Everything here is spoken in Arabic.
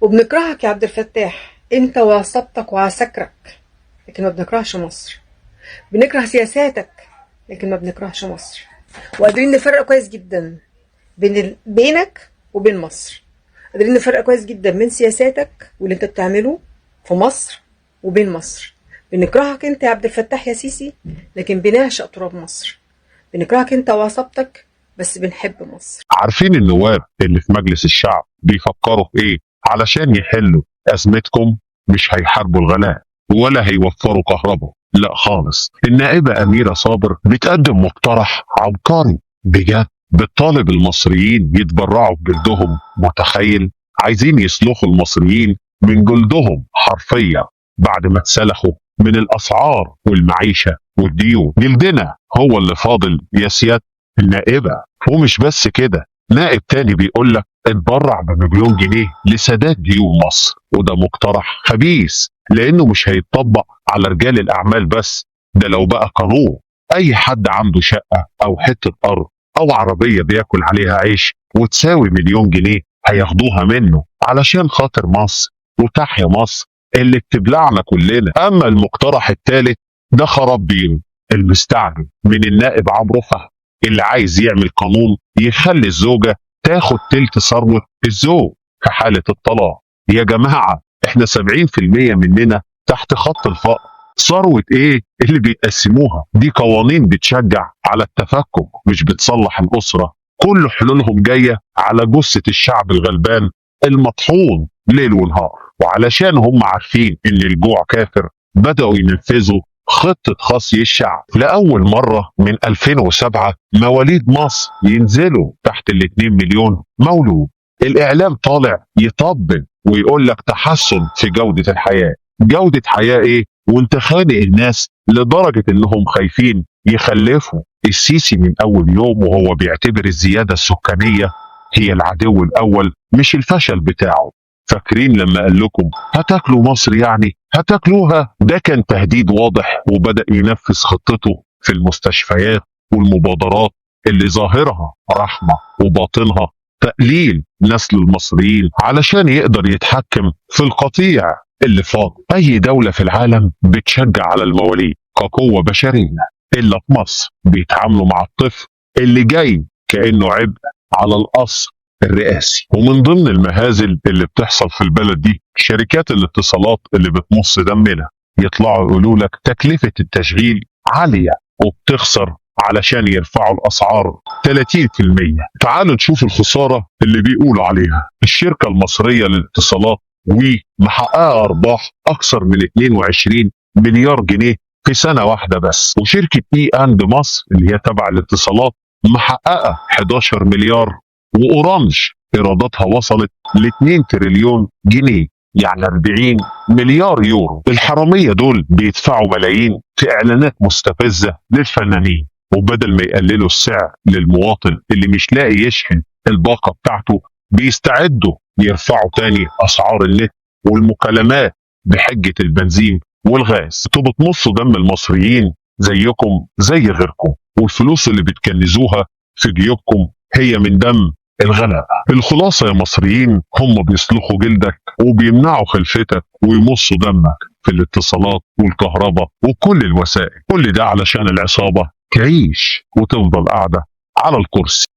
وبنكرهك يا عبد الفتاح انت وعصابتك وعساكرك، لكن ما بنكرهش مصر. بنكره سياساتك لكن ما بنكرهش مصر. وقادرين نفرق كويس جدا بينك وبين مصر. قادرين نفرق كويس جدا بين سياساتك واللي انت بتعمله في مصر وبين مصر. بنكرهك انت يا عبد الفتاح يا سيسي، لكن بنعشق تراب مصر. بنكرهك انت وعصابتك بس بنحب مصر. عارفين النواب اللي في مجلس الشعب بيفكروا في ايه علشان يحلوا ازمتكم؟ مش هيحاربوا الغلاء ولا هيوفروا كهرباء، لا خالص. النائبة أميرة صابر بتقدم مقترح عبقري بجد، بتطالب المصريين يتبرعوا بجلدهم. متخيل؟ عايزين يسلخوا المصريين من جلدهم حرفيا بعد ما اتسلخوا من الأسعار والمعيشة والديون. جلدنا هو اللي فاضل يا سيادة النائبة. ومش بس كده، نائب تاني بيقول لك اتبرع بمليون جنيه لسداد ديون مصر، وده مقترح خبيث لانه مش هيتطبق على رجال الاعمال بس، ده لو بقى قانون اي حد عنده شقه او حته ارض او عربيه بياكل عليها عيش وتساوي مليون جنيه هياخدوها منه علشان خاطر مصر وتحيا مصر اللي بتبلعنا كلنا. اما المقترح الثالث ده خراب بينه المستعجل من النائب عمرو فهمي اللي عايز يعمل قانون يخلي الزوجه تاخد تلت ثروه الزوج في حاله الطلاق. يا جماعه احنا 70% مننا تحت خط الفقر، ثروه ايه اللي بيقسموها؟ دي قوانين بتشجع على التفكك مش بتصلح الاسره. كل حلولهم جايه على جثه الشعب الغلبان المطحون ليل ونهار. وعلشان هم عارفين ان الجوع كافر بداوا ينفذوا خطة خصي الشعب. لأول مرة من 2007 مواليد مصر ينزلوا تحت ال 2 مليون مولود. الإعلام طالع يطبل ويقول لك تحسن في جودة الحياة. جودة حياة إيه؟ وانت خانق الناس لدرجة إنهم خايفين يخلفوا. السيسي من أول يوم وهو بيعتبر الزيادة السكانية هي العدو الأول مش الفشل بتاعه. فاكرين لما قال لكم هتاكلوا مصر يعني هتاكلوها؟ ده كان تهديد واضح، وبدأ ينفذ خطته في المستشفيات والمبادرات اللي ظاهرها رحمة وباطنها تقليل نسل المصريين علشان يقدر يتحكم في القطيع اللي فاضل. أي دولة في العالم بتشجع على المواليد كقوة بشرية، إلا في مصر بيتعاملوا مع الطفل اللي جاي كأنه عبء على القصر الرئاسي. ومن ضمن المهازل اللي بتحصل في البلد دي شركات الاتصالات اللي بتمص دمنا يطلعوا يقولوا لك تكلفة التشغيل عالية وبتخسر علشان يرفعوا الأسعار 30%. تعالوا نشوف الخسارة اللي بيقولوا عليها. الشركة المصرية للاتصالات وي محققة أرباح أكثر من 22 مليار جنيه في سنة واحدة بس. وشركة اي اند مصر اللي هي تبع الاتصالات محققة 11 مليار. وأورانج إيراداتها وصلت ل 2 تريليون جنيه، يعني 40 مليار يورو. الحرامية دول بيدفعوا ملايين في إعلانات مستفزة للفنانين، وبدل ما يقللوا السعر للمواطن اللي مش لاقي يشحن الباقة بتاعته بيستعدوا يرفعوا تاني أسعار النت والمكالمات بحجة البنزين والغاز. انتوا بتمصوا دم المصريين زيكم زي غيركم، والفلوس اللي بتكنزوها في جيوبكم هي من دم الغلابة. الخلاصة يا مصريين هم بيسلخوا جلدك وبيمنعوا خلفتك ويمصوا دمك في الاتصالات والكهرباء وكل الوسائل. كل ده علشان العصابة تعيش وتفضل قاعدة على الكرسي.